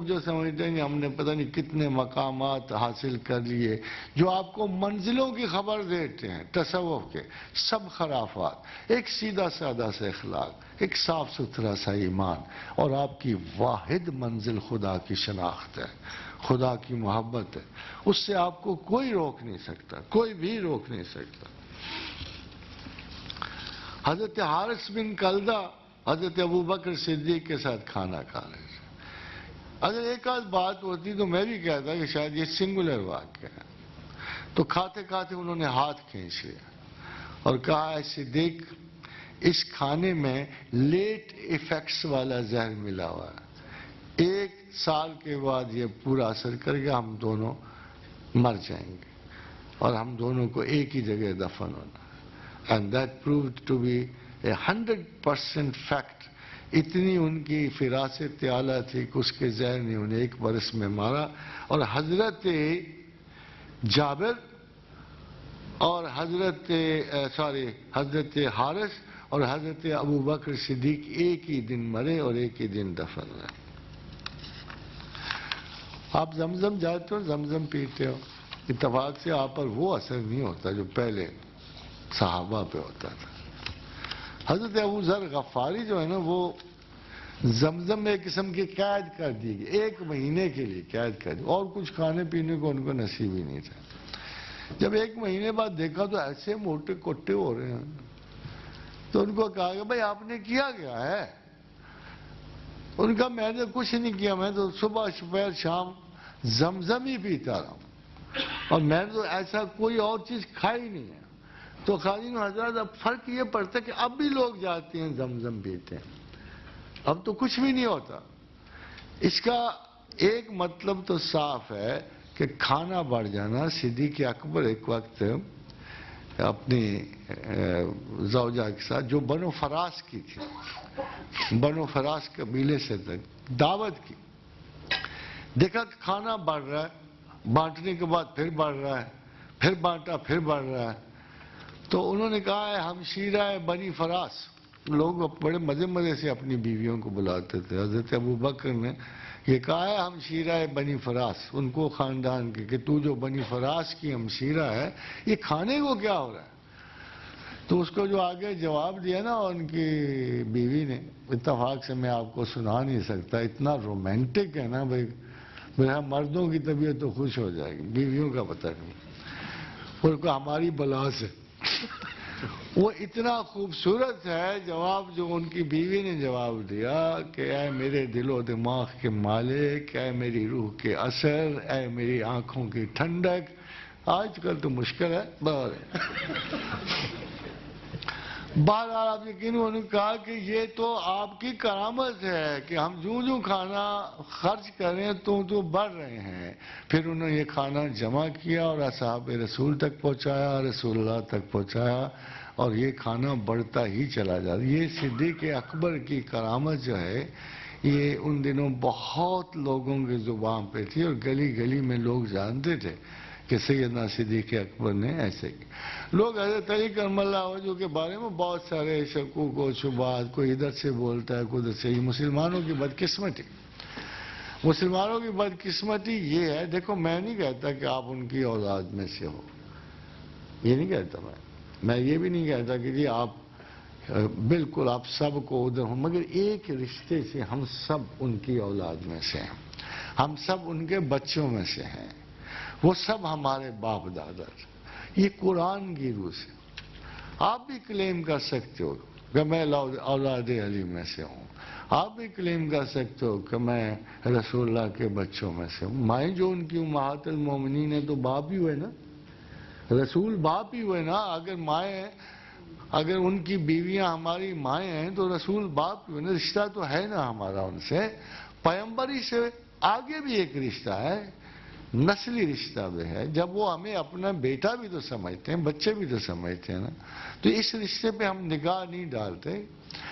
جو سمجھتے ہیں ہم نے پتہ نہیں کتنے مقامات حاصل کر لیے، جو آپ کو منزلوں کی خبر دیتے ہیں تصوف کے، سب خرافات. ایک سیدھا سادہ سا اخلاق، ایک صاف ستھرا سا ایمان، اور آپ کی واحد منزل خدا کی شناخت ہے، خدا کی محبت ہے. اس سے آپ کو کوئی روک نہیں سکتا، کوئی بھی روک نہیں سکتا. حضرت حارث بن کلدہ حضرت ابوبکر صدیق کے ساتھ کھانا کھا رہے تھے. اگر ایک آدھ بات ہوتی تو میں بھی کہتا کہ شاید یہ سنگولر واقعہ ہے. تو کھاتے کھاتے انہوں نے ہاتھ کھینچ لیا اور کہا اے صدیق، اس کھانے میں لیٹ ایفیکٹس والا زہر ملا ہوا ہے، 1 سال کے بعد یہ پورا اثر کر کے ہم دونوں مر جائیں گے اور ہم دونوں کو ایک ہی جگہ دفن ہونا. And that proved to be 100% fact. اتنی ان کی فراست اعلیٰ تھی کہ اس کے زہر نے انہیں 1 برس میں مارا. اور حضرت جابر اور حضرت حارث اور حضرت ابوبکر صدیق ایک ہی دن مرے اور ایک ہی دن دفن ہوئے. آپ زمزم جاتے ہو، زمزم پیتے ہو، اتفاق سے آپ پر وہ اثر نہیں ہوتا جو پہلے صحابہ پہ ہوتا تھا. حضرت ابو ذر غفاری جو ہے نا، وہ زمزم میں ایک قسم کی قید کر دی گئی، 1 مہینے کے لیے قید کر دی، اور کچھ کھانے پینے کو ان کو نصیب ہی نہیں تھا. جب 1 مہینے بعد دیکھا تو ایسے موٹے کوٹے ہو رہے ہیں، تو ان کو کہا کہ بھائی آپ نے کیا کیا ہے؟ ان کا میں نے کچھ نہیں کیا، میں تو صبح دوپہر شام زمزم ہی پیتا رہا ہوں، اور میں نے تو ایسا کوئی اور چیز کھائی نہیں ہے. تو خادم حضرات اب فرق یہ پڑتا ہے کہ اب بھی لوگ جاتے ہیں زمزم پیتے ہیں، اب تو کچھ بھی نہیں ہوتا. اس کا ایک مطلب تو صاف ہے کہ کھانا بڑھ جانا. صدیق اکبر ایک وقت اپنی زوجہ کے ساتھ، جو بنو فراس کی تھی، بنو فراس قبیلے سے دعوت کی، دیکھا کہ کھانا بڑھ رہا ہے، بانٹنے کے بعد پھر بڑھ رہا ہے، پھر بانٹا پھر بڑھ رہا ہے. تو انہوں نے کہا ہے ہمشیرہ بنی فراس. لوگ بڑے مزے سے اپنی بیویوں کو بلاتے تھے. حضرت ابوبکر نے یہ کہا ہے ہمشیرہ بنی فراس ان کو خاندان کے، کہ تو جو بنی فراس کی ہمشیرہ ہے، یہ کھانے کو کیا ہو رہا ہے؟ تو اس کو جو آگے جواب دیا نا ان کی بیوی نے، اتفاق سے میں آپ کو سنا نہیں سکتا، اتنا رومانٹک ہے نا بھائی، مردوں کی طبیعت تو خوش ہو جائے گی، بیویوں کا پتہ نہیں. ان کو ہماری بلا سے وہ اتنا خوبصورت ہے جواب جو ان کی بیوی نے جواب دیا کہ اے میرے دل و دماغ کے مالک، اے میری روح کے اثر، اے میری آنکھوں کی ٹھنڈک. آج کل تو مشکل ہے بہرحال آپ یقین انہوں نے کہا کہ یہ تو آپ کی کرامت ہے کہ ہم جو کھانا خرچ کریں تو بڑھ رہے ہیں. پھر انہوں نے یہ کھانا جمع کیا اور اصحاب رسول تک پہنچایا، رسول اللہ تک پہنچایا، اور یہ کھانا بڑھتا ہی چلا جاتا. یہ صدیق اکبر کی کرامت جو ہے، یہ ان دنوں بہت لوگوں کی زبان پہ تھی، اور گلی گلی میں لوگ جانتے تھے کہ سیدنا صدیق اکبر نے ایسے کی. لوگ حضرت علی کرم اللہ وجہہ کے بارے میں بہت سارے شکوک و شبہات، کوئی ادھر سے بولتا ہے کوئی ادھر سے. یہ مسلمانوں کی بدقسمتی، مسلمانوں کی بدقسمتی یہ ہے. دیکھو میں نہیں کہتا کہ آپ ان کی اولاد میں سے ہو، یہ نہیں کہتا میں یہ بھی نہیں کہتا کہ جی آپ بالکل آپ سب کو ادھر ہوں، مگر ایک رشتے سے ہم سب ان کی اولاد میں سے ہیں، ہم سب ان کے بچوں میں سے ہیں، وہ سب ہمارے باپ دادا. یہ قرآن کی روح سے آپ بھی کلیم کر سکتے ہو کہ میں اولاد علی میں سے ہوں، آپ بھی کلیم کر سکتے ہو کہ میں رسول اللہ کے بچوں میں سے ہوں. مائیں جو ان کی امہات المومنین ہیں تو باپ ہی ہوئے نا، رسول باپ ہی ہوئے نا. اگر ان کی بیویاں ہماری مائیں ہیں تو رسول باپ ہی ہوئے نا. رشتہ تو ہے نا ہمارا ان سے، پیغمبری سے آگے بھی ایک رشتہ ہے، نسلی رشتہ بھی ہے. جب وہ ہمیں اپنا بیٹا بھی تو سمجھتے ہیں، بچے بھی تو سمجھتے ہیں نا، تو اس رشتے پہ ہم نگاہ نہیں ڈالتے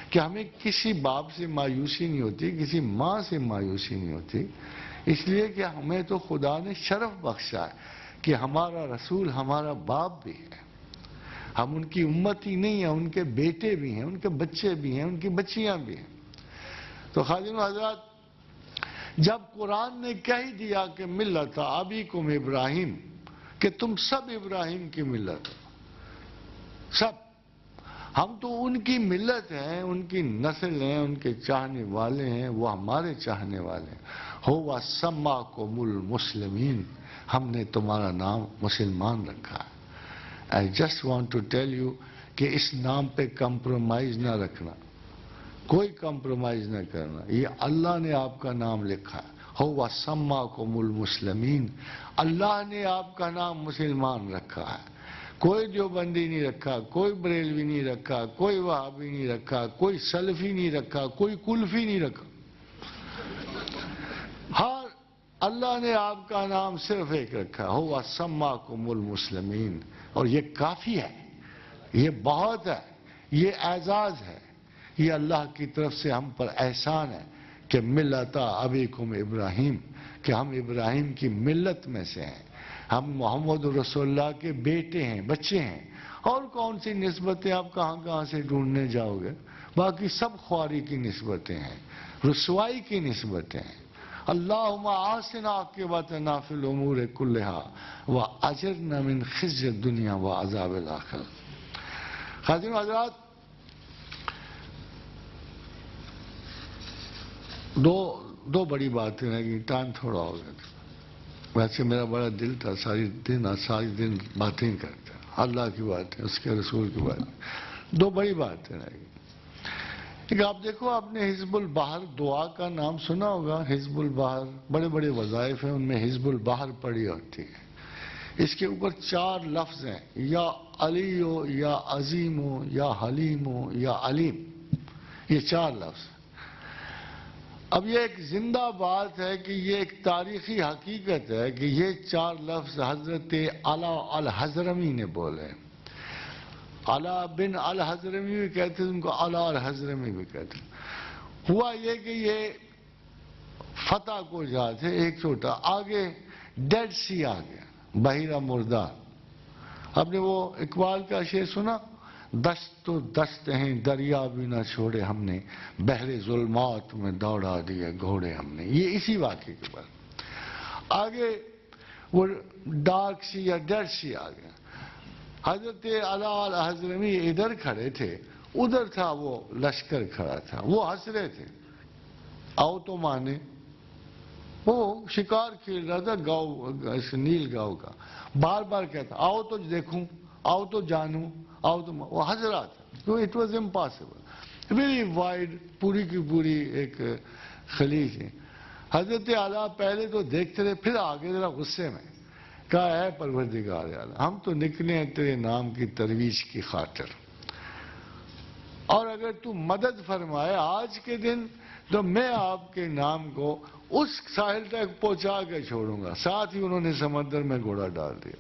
کہ ہمیں کسی باپ سے مایوسی نہیں ہوتی، کسی ماں سے مایوسی نہیں ہوتی. اس لیے کہ ہمیں تو خدا نے شرف بخشا ہے کہ ہمارا رسول ہمارا باپ بھی ہے. ہم ان کی امت ہی نہیں ہیں، ان کے بیٹے بھی ہیں، ان کے بچے بھی ہیں، ان کی بچیاں بھی ہیں. تو خادم حضرات، جب قرآن نے کہہ ہی دیا کہ ملت ابیکم ابراہیم، کہ تم سب ابراہیم کی ملت ہو، سب، ہم تو ان کی ملت ہیں، ان کی نسل ہیں، ان کے چاہنے والے ہیں، وہ ہمارے چاہنے والے ہیں۔ ہوا سماکم المسلمین، ہم نے تمہارا نام مسلمان رکھا ہے۔ I just want to tell you کہ اس نام پہ کمپرومائز نہ رکھنا، کوئی کمپرومائز نہ کرنا، یہ اللہ نے آپ کا نام لکھا ہے۔ ہوا سماکم المسلمین، اللہ نے آپ کا نام مسلمان رکھا ہے، کوئی دیوبندی نہیں رکھا، کوئی بریلوی نہیں رکھا، کوئی وہابی نہیں رکھا، کوئی سلفی نہیں رکھا، کوئی کلفی نہیں رکھا۔ ہاں، اللہ نے آپ کا نام صرف ایک رکھا، ہوا سماکم المسلمین، اور یہ کافی ہے، یہ بہت ہے، یہ اعزاز ہے، یہ اللہ کی طرف سے ہم پر احسان ہے کہ ملت ابیکم ابراہیم، کہ ہم ابراہیم کی ملت میں سے ہیں، ہم محمد رسول اللہ کے بیٹے ہیں، بچے ہیں۔ اور کون سی نسبتیں آپ کہاں سے ڈھونڈنے جاؤ گے؟ باقی سب خواری کی نسبتیں ہیں، رسوائی کی نسبتیں ہیں۔ اللہم آسن عاقبتنا فی الامور کلہا واجرنا من خزی الدنیا وعذاب الآخرہ۔ حاضرین و حضرات، دو بڑی باتیں رہ گئی، ٹائم تھوڑا ہو گیا تھا، ویسے میرا بڑا دل تھا ساری دن باتیں کرتا، اللہ کی باتیں، اس کے رسول کی باتیں۔ دو بڑی باتیں رہ گئی۔ ایک آپ دیکھو، آپ نے حزب البحر دعا کا نام سنا ہوگا، حزب البحر، بڑے بڑے وظائف ہیں، ان میں حزب البحر پڑی ہوتی ہے۔ اس کے اوپر 4 لفظ ہیں، یا علی ہو، یا عظیم ہو، یا حلیم ہو، یا علیم، یہ 4 لفظ۔ اب یہ ایک زندہ بات ہے کہ یہ ایک تاریخی حقیقت ہے کہ یہ 4 لفظ حضرت علا الحضرمی نے بولے۔ علا بن الحضرمی بھی کہتے ہیں، ان کو علا الحضرمی بھی کہتے ہیں۔ ہوا یہ کہ یہ فتح کو جا تھے، ایک چھوٹا، آگے ڈیڈ سی آ گیا، بحیرہ مردار۔ آپ نے وہ اقبال کا شعر سنا؟ دست تو دست ہیں دریا بھی نہ چھوڑے ہم نے، بحر ظلمات میں دوڑا دیے گھوڑے ہم نے، یہ اسی واقعے کے بعد آگے وہ ڈارک سی یا ڈیڈ سی آ گیا۔ حضرت علا الحضرمی ادھر کھڑے تھے، ادھر تھا وہ لشکر کھڑا تھا، وہ ہنس رہے تھے، آؤ تو مانے، وہ شکار کھیل رہا تھا گاؤں، نیل گاؤں کا، بار بار کہتا آؤ تو دیکھوں، آؤ تو جانوں، آؤ تو وہ ہنس رہا تھا، تو it was impossible, very wide, پوری کی پوری ایک خلیج ہے۔ حضرت علا پہلے تو دیکھتے رہے، پھر آگے ذرا غصے میں کہا، اے پروردگار اعلیٰ، ہم تو نکلے ہیں تیرے نام کی ترویج کی خاطر، اور اگر تو مدد فرمائے آج کے دن تو میں آپ کے نام کو اس ساحل تک پہنچا کے چھوڑوں گا۔ ساتھ ہی انہوں نے سمندر میں گھوڑا ڈال دیا۔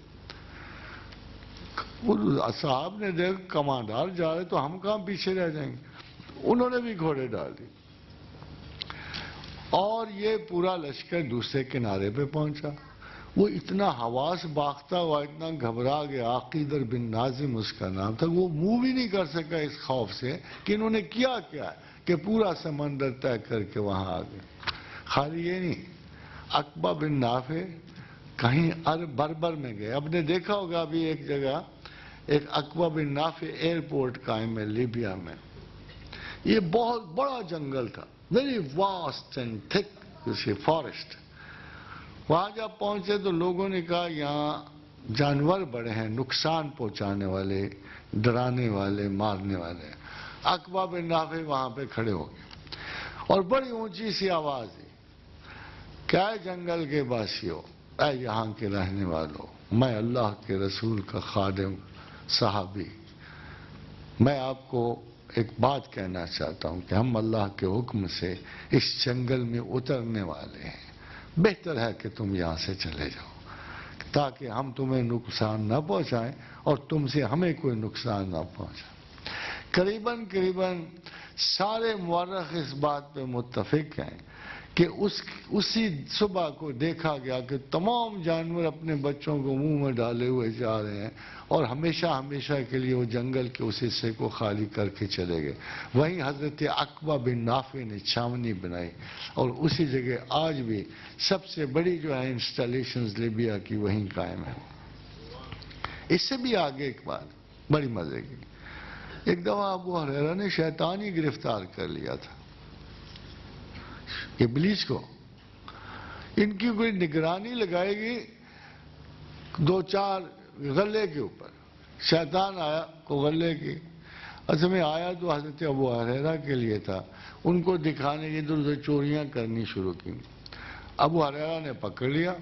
صاحب نے دیکھ کماندار جا رہے تو ہم کہاں پیچھے رہ جائیں گے، انہوں نے بھی گھوڑے ڈال دیے، اور یہ پورا لشکر دوسرے کنارے پہ پہنچا۔ وہ اتنا حواس باختہ ہوا، اتنا گھبرا گیا، عقیدر بن ناظم اس کا نام تھا، وہ منہ بھی نہیں کر سکا اس خوف سے کہ انہوں نے کیا کہ پورا سمندر طے کر کے وہاں آ گئے۔ خالی یہ نہیں، عقبہ بن نافع کہیں بربر میں گئے۔ اب نے دیکھا ہوگا ابھی ایک جگہ ایک عقبہ بن نافع ایئرپورٹ قائم ہے لیبیا میں، یہ بہت بڑا جنگل تھا، ویری واسٹ اینڈ تھک فارسٹ۔ وہاں جب پہنچے تو لوگوں نے کہا یہاں جانور بڑے ہیں، نقصان پہنچانے والے، ڈرانے والے، مارنے والے۔ عقبہ بن نافع وہاں پہ کھڑے ہو گئے اور بڑی اونچی سی آواز دی، کیا جنگل کے باسیوں، اے یہاں کے رہنے والوں، میں اللہ کے رسول کا خادم صحابی، میں آپ کو ایک بات کہنا چاہتا ہوں کہ ہم اللہ کے حکم سے اس جنگل میں اترنے والے ہیں، بہتر ہے کہ تم یہاں سے چلے جاؤ تاکہ ہم تمہیں نقصان نہ پہنچائیں اور تم سے ہمیں کوئی نقصان نہ پہنچائے۔ قریباً سارے مورخ اس بات پہ متفق ہیں کہ اسی صبح کو دیکھا گیا کہ تمام جانور اپنے بچوں کو منہ میں ڈالے ہوئے جا رہے ہیں اور ہمیشہ ہمیشہ کے لیے وہ جنگل کے اس حصے کو خالی کر کے چلے گئے. وہیں حضرت عقبہ بن نافع نے چھاونی بنائی اور اسی جگہ آج بھی سب سے بڑی جو ہے انسٹالیشنز لیبیا کی وہیں قائم ہے. اس سے بھی آگے ایک بات بڑی مزے کی. ایک دفعہ ابو ہریرہ نے شیطان ہی گرفتار کر لیا تھا ابلیس کو. ان کی کوئی نگرانی لگائے گی 2-4 غلے کے اوپر. شیطان آیا کو غلے کی اصل میں آیا تو حضرت ابو ہریرہ کے لیے تھا. ان کو دکھانے کی ادھر ادھر چوریاں کرنی شروع کی. ابو ہریرہ نے پکڑ لیا.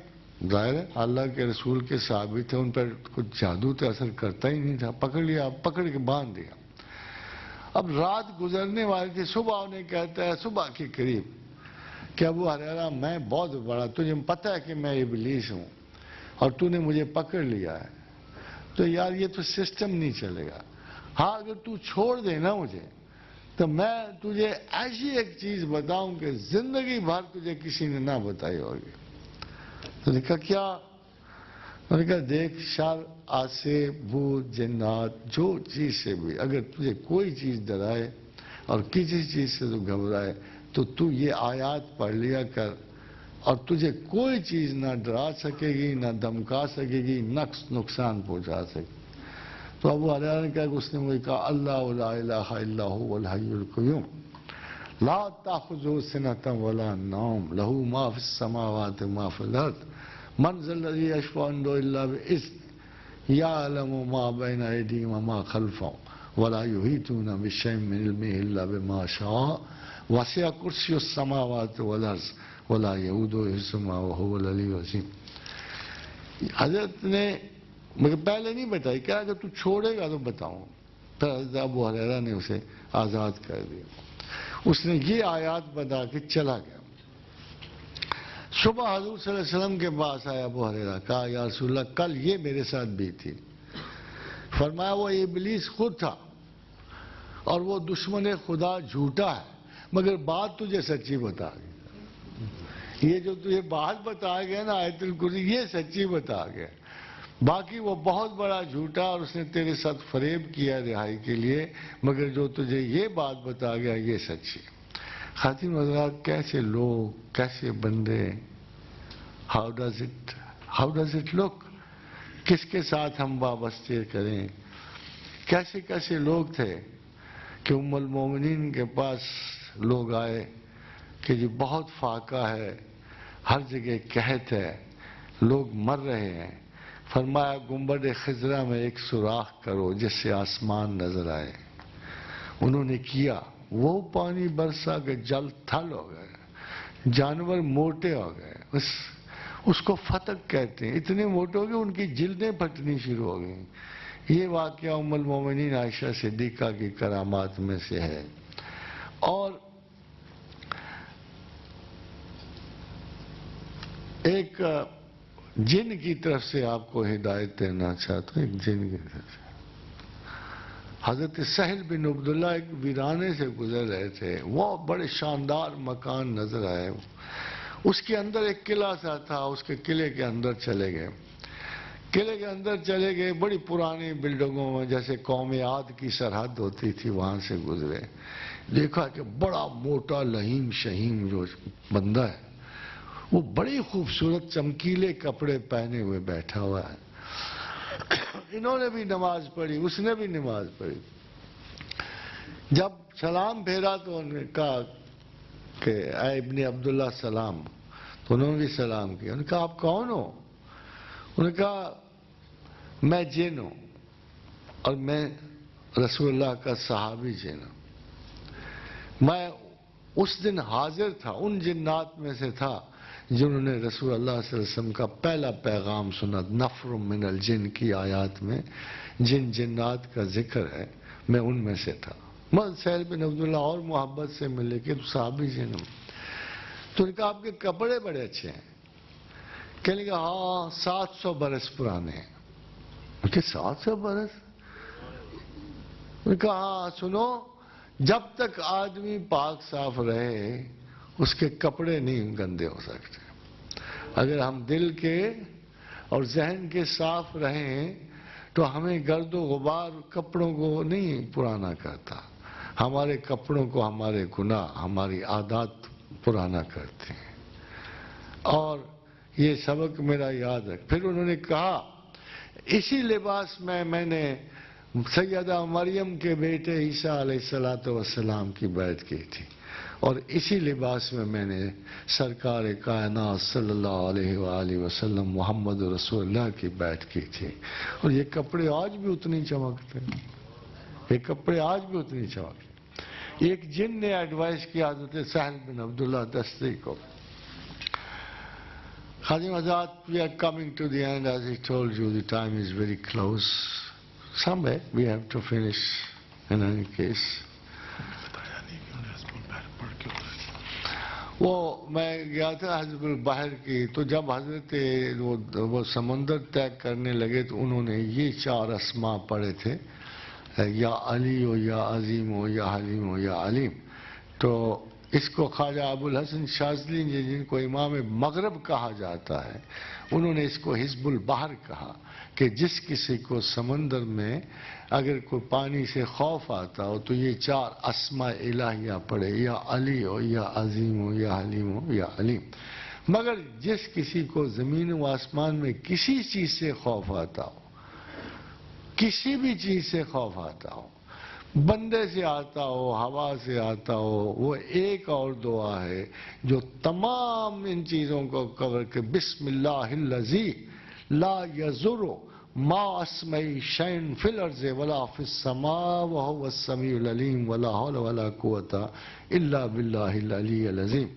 ظاہر ہے اللہ کے رسول کے صحابی تھے, ان پر کچھ جادو تو اثر کرتا ہی نہیں تھا. پکڑ لیا, پکڑ کے باندھ دیا. اب رات گزرنے والی تھی, صبح انہیں کہتا ہے صبح کے قریب کہ ابو ہریرہ میں بہت بڑا, تجھے پتہ ہے کہ میں ابلیس ہوں اور تو نے مجھے پکڑ لیا ہے, تو یار یہ تو سسٹم نہیں چلے گا. ہاں اگر تو چھوڑ دے نا مجھے تو میں تجھے ایسی ایک چیز بتاؤں کہ زندگی بھر تجھے کسی نے نہ بتائی ہوگی. تو نے کہا کیا؟ انہوں نے کہا دیکھ شر, آسے, بھوت, جنات, جو چیز سے بھی اگر تجھے کوئی چیز ڈرائے اور کسی چیز سے تو گھبرائے تو یہ آیات پڑھ لیا کر اور تجھے کوئی چیز نہ ڈرا سکے گی, نہ دھمکا سکے گی, نقصان پہنچا سکے گی. تو ابو ہریرہ نے کہا کہ اس نے مجھے کہا اللہ لا الہ الا هو الحی القیوم لا تأخذه سنة ولا نوم له ما في السماوات وما في الارض من ذا الذی یشفع عنده الا بإذنه یعلم ما بین ایدیہم وما خلفهم ولا یحیطون بشیء من علمه الا بما شاء وسع کرسی السماوات والارض ولا یئوده حفظهما وهو العلی العظیم. حضرت نے مگر پہلے نہیں بتائی, کہا کہ تو چھوڑے گا تو بتاؤں. پھر حضرت ابو ہریرہ نے اسے آزاد کر دیا. اس نے یہ آیات بتا کے چلا گیا. صبح حضور صلی اللہ علیہ وسلم کے پاس آیا ابو ہریرہ, کہا یا رسول اللہ کل یہ میرے ساتھ بھی تھی. فرمایا وہ ابلیس خود تھا اور وہ دشمن خدا جھوٹا ہے, مگر بات تجھے سچی بتا گیا. یہ جو تجھے بات بتایا گیا نا آیت الکرسی, یہ سچی بتا گیا, باقی وہ بہت بڑا جھوٹا اور اس نے تیرے ساتھ فریب کیا رہائی کے لیے, مگر جو تجھے یہ بات بتا گیا یہ سچی. خواتین حضرات, کیسے لوگ, کیسے بندے, ہاؤ ڈز اٹ لک, کس کے ساتھ ہم وابستے کریں. کیسے کیسے لوگ تھے کہ ام المومنین کے پاس لوگ آئے کہ جی بہت فاقہ ہے, ہر جگہ قحط ہے, لوگ مر رہے ہیں. فرمایا گنبد خضرا میں ایک سوراخ کرو جس سے آسمان نظر آئے. انہوں نے کیا, وہ پانی برسا کہ جل تھل ہو گئے, جانور موٹے ہو گئے. اس کو فتق کہتے ہیں, اتنے موٹے ہو گئے ان کی جلدیں پھٹنی شروع ہو گئیں. یہ واقعہ ام المومنین عائشہ صدیقہ کی کرامات میں سے ہے. اور ایک جن کی طرف سے آپ کو ہدایت دینا چاہتا ہوں. ایک جن کی طرف سے حضرت سہل بن عبداللہ ایک ویرانے سے گزر رہے تھے, وہ بڑے شاندار مکان نظر آئے. اس کے اندر ایک قلعہ سا تھا, اس کے قلعے کے اندر چلے گئے. قلعے کے اندر چلے گئے, بڑی پرانی بلڈنگوں میں جیسے قوم عاد کی سرحد ہوتی تھی وہاں سے گزرے. دیکھا کہ بڑا موٹا لہیم شہیم جو بندہ ہے وہ بڑی خوبصورت چمکیلے کپڑے پہنے ہوئے بیٹھا ہوا ہے. انہوں نے بھی نماز پڑھی, اس نے بھی نماز پڑھی. جب سلام پھیرا تو انہوں نے کہا کہ اے ابن عبداللہ سلام, تو انہوں نے بھی سلام کیا. انہوں نے کہا آپ کون ہو؟ انہوں نے کہا میں جن ہوں اور میں رسول اللہ کا صحابی جن ہوں. میں اس دن حاضر تھا, ان جنات میں سے تھا جنہوں نے رسول اللہ صلی اللہ علیہ وسلم کا پہلا پیغام سنا. نفر من الجن کی آیات میں جن جنات کا ذکر ہے, میں ان میں سے تھا. میں سہل بن عبداللہ اور محبت سے ملے کہ تو صحابی جن ہوں. تو نے کہا آپ کے کپڑے بڑے اچھے ہیں. کہنے لگا ہاں 700 برس پرانے ہیں. کہ 700 برس؟ انہوں نے کہا ہاں سنو, جب تک آدمی پاک صاف رہے اس کے کپڑے نہیں گندے ہو سکتے. اگر ہم دل کے اور ذہن کے صاف رہیں تو ہمیں گرد و غبار کپڑوں کو نہیں پرانا کرتا. ہمارے کپڑوں کو ہمارے گناہ، ہماری عادات پرانا کرتے ہیں. اور یہ سبق میرا یاد ہے. پھر انہوں نے کہا اسی لباس میں نے سیدہ مریم کے بیٹے عیسیٰ علیہ السلام کی بیعت کی تھی، اور اسی لباس میں نے سرکار کائنات صلی اللہ علیہ وآلہ وسلم محمد رسول اللہ کی بیعت کی تھی. اور یہ کپڑے آج بھی اتنی چمکتے ہیں، یہ کپڑے آج بھی اتنی چمکتے ہیں. ایک جن نے ایڈوائز کیا حضرت سہل بن عبداللہ دستری کو. Khadim Azad, we are coming to the end. As I told you, the time is very close. Somewhere we have to finish in any case. وہ میں گیا تھا حضرت البحر کی، تو جب حضرت وہ سمندر طے کرنے لگے تو انہوں نے یہ 4 اسماء پڑھے تھے، یا علی ہو یا عظیم ہو یا حلیم ہو یا علیم. تو اس کو خواجہ ابوالحسن شاذلی جن کو امام مغرب کہا جاتا ہے، انہوں نے اس کو حزب البحر کہا کہ جس کسی کو سمندر میں اگر کوئی پانی سے خوف آتا ہو تو یہ 4 اسماء الہیہ پڑھے، یا علی ہو یا عظیم ہو یا حلیم ہو یا علیم. مگر جس کسی کو زمین و آسمان میں کسی چیز سے خوف آتا ہو، کسی بھی چیز سے خوف آتا ہو، بندے سے آتا ہو، ہوا سے آتا ہو، وہ ایک اور دعا ہے جو تمام ان چیزوں کو کور کے بسم اللہ الذی لا یضر مع اسمہ شیء فی الارض ولا فی السماء وہو السمیع العلیم ولا حول ولا قوۃ الا باللہ العلی العظیم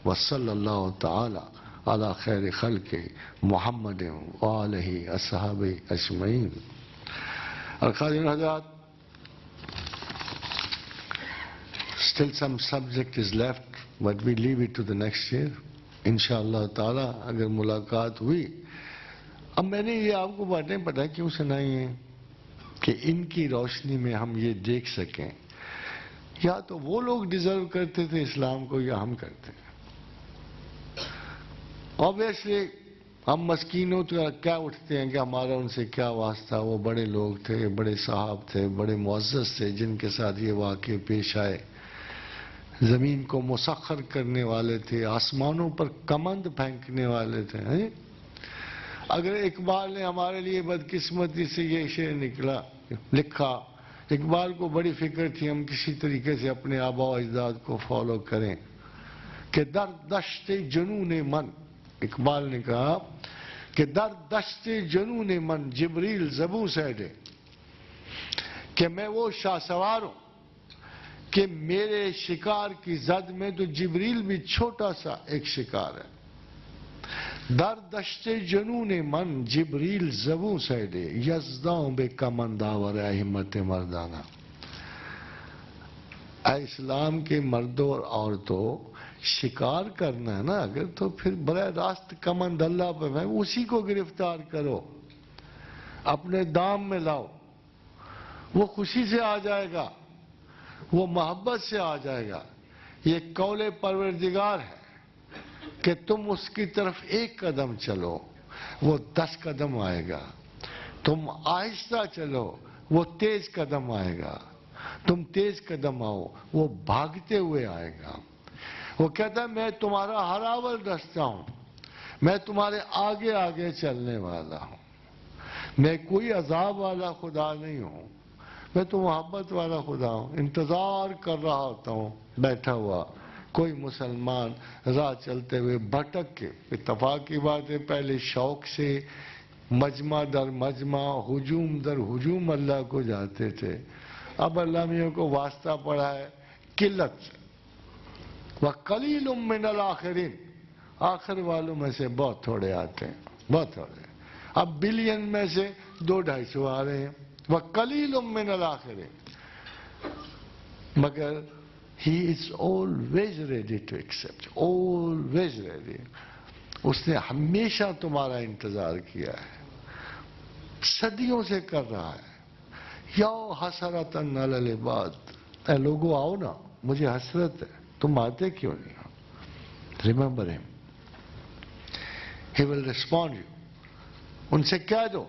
وصلی اللہ تعالی علی خیر خلق محمد وآلہ اصحابہ اجمعین. اور خادم حضرات، still some subject is left, but we leave it to the next year. انشاءاللہ تعالی اگر ملاقات ہوئی. اب میں نے یہ آپ کو باتیں پتہ کیوں سنائی ہیں کہ ان کی روشنی میں ہم یہ دیکھ سکیں یا تو وہ لوگ ڈیزرو کرتے تھے اسلام کو یا ہم کرتے ہیں. obviously ہم مسکینوں تو کیا اٹھتے ہیں کہ ہمارا ان سے کیا واسطہ، وہ بڑے لوگ تھے، بڑے صاحب تھے، بڑے معزز تھے جن کے ساتھ یہ واقعے پیش آئے. زمین کو مسخر کرنے والے تھے، آسمانوں پر کمند پھینکنے والے تھے. اگر اقبال نے ہمارے لیے بدقسمتی سے یہ شعر لکھا، اقبال کو بڑی فکر تھی ہم کسی طریقے سے اپنے آباء و اجداد کو فالو کریں کہ در دشت جنون من، اقبال نے کہا کہ در دشت جنون من جبریل زبوں سیڈے، کہ میں وہ شاہ سوار ہوں کہ میرے شکار کی زد میں تو جبریل بھی چھوٹا سا ایک شکار ہے. در دشت جنون من جبریل زبوں سیڈے یزداں بے کمند آور ہمت مردانہ. اے اسلام کے مردوں اور عورتوں، شکار کرنا ہے نا اگر، تو پھر براہ راست کمند اللہ پہ ہے، اسی کو گرفتار کرو، اپنے دام میں لاؤ، وہ خوشی سے آ جائے گا، وہ محبت سے آ جائے گا. یہ قول پروردگار ہے کہ تم اس کی طرف 1 قدم چلو وہ 10 قدم آئے گا، تم آہستہ چلو وہ تیز قدم آئے گا، تم تیز قدم آؤ وہ بھاگتے ہوئے آئے گا. وہ کہتا ہے میں تمہارا ہراول رستہ ہوں، میں تمہارے آگے آگے چلنے والا ہوں، میں کوئی عذاب والا خدا نہیں ہوں، میں تو محبت والا خدا ہوں. انتظار کر رہا ہوتا ہوں بیٹھا ہوا کوئی مسلمان راہ چلتے ہوئے بھٹک کے. اتفاق کی بات ہے پہلے شوق سے مجمع در مجمع، ہجوم در ہجوم اللہ کو جاتے تھے، اب اللہ میاں کو واسطہ پڑا ہے قلت سے. وَقَلِيلٌ مِّنَ الْآخِرِينَ، آخر والوں میں سے بہت تھوڑے آتے ہیں، بہت تھوڑے. اب بلین میں سے 200-250 آ رہے ہیں. وَقَلِيلٌ مِّنَ الْآخِرِينَ، مگر he is always ready to accept, always ready. اس نے ہمیشہ تمہارا انتظار کیا ہے، صدیوں سے کر رہا ہے. یا حسرتاً علی العباد، اے لوگو آؤ نا، مجھے حسرت ہے، تم آتے کیوں نہیں ہو؟ Remember him. He will respond you. ان سے کہہ دو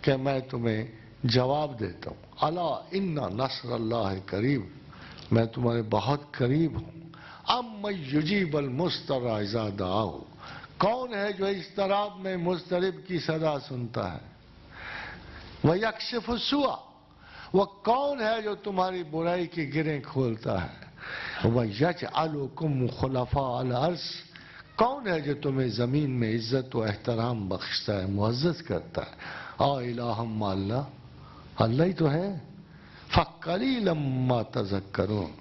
کہ میں تمہیں جواب دیتا ہوں. الا ان نصر اللہ قریب، میں تمہارے بہت قریب ہوں. امن یجیب المضطر اذا دعاہ، کون ہے جو اضطراب میں مضطرب کی صدا سنتا ہے. وَيَكْشِفُ السُّوءَ، وہ کون ہے جو تمہاری برائی کی گریں کھولتا ہے. وَيَجْعَلُكُمْ خُلَفَاءَ الْأَرْضِ، کون ہے جو تمہیں زمین میں عزت و احترام بخشتا ہے، معزز کرتا ہے. الہ مع اللہ، اللہ ہی تو ہے. فَقَلِيلًا مَا تَذَكَّرُونَ،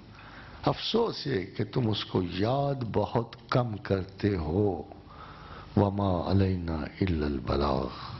افسوس یہ کہ تم اس کو یاد بہت کم کرتے ہو. وَمَا عَلَيْنَا إِلَّا الْبَلَاغُ.